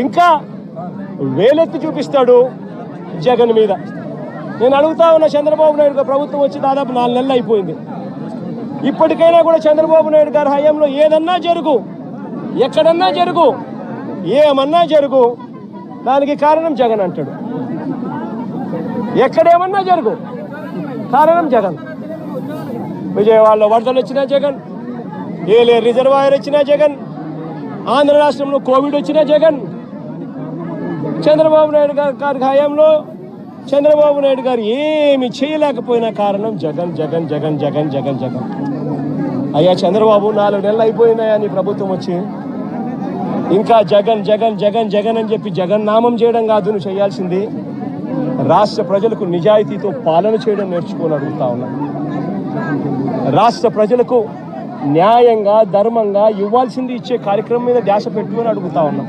ఇంకా వేలెత్తి చూపిస్తాడు జగన్ మీద. నేను అడుగుతా ఉన్న, చంద్రబాబు నాయుడు గారు ప్రభుత్వం వచ్చి దాదాపు 4 నెలలు అయిపోయింది. ఇప్పటికైనా కూడా చంద్రబాబు నాయుడు గారి హయాంలో ఏదన్నా జరుగు, ఎక్కడన్నా జరుగు, ఏమన్నా జరుగు, దానికి కారణం జగన్ అంటాడు. ఎక్కడేమన్నా జరుగు, కారణం జగన్. విజయవాడలో వరదలు వచ్చినా జగన్, ఏలేరు రిజర్వాయర్ వచ్చినా జగన్, ఆంధ్ర రాష్ట్రంలో కోవిడ్ వచ్చినా జగన్. చంద్రబాబు నాయుడు గారి హయాంలో చంద్రబాబు నాయుడు గారు ఏమి చేయలేకపోయినా కారణం జగన్ జగన్ జగన్ జగన్ జగన్ జగన్. అయ్యా చంద్రబాబు, 4 నెలలు అయిపోయినాయా నీ ప్రభుత్వం వచ్చి? ఇంకా జగన్ జగన్ జగన్ జగన్ అని చెప్పి జగన్ నామం చేయడం కాదు నువ్వు చేయాల్సింది. రాష్ట్ర ప్రజలకు నిజాయితీతో పాలన చేయడం నేర్చుకొని అడుగుతా ఉన్నా. రాష్ట్ర ప్రజలకు న్యాయంగా ధర్మంగా ఇవ్వాల్సింది ఇచ్చే కార్యక్రమం మీద ధ్యాస పెట్టుకొని అడుగుతా ఉన్నాం.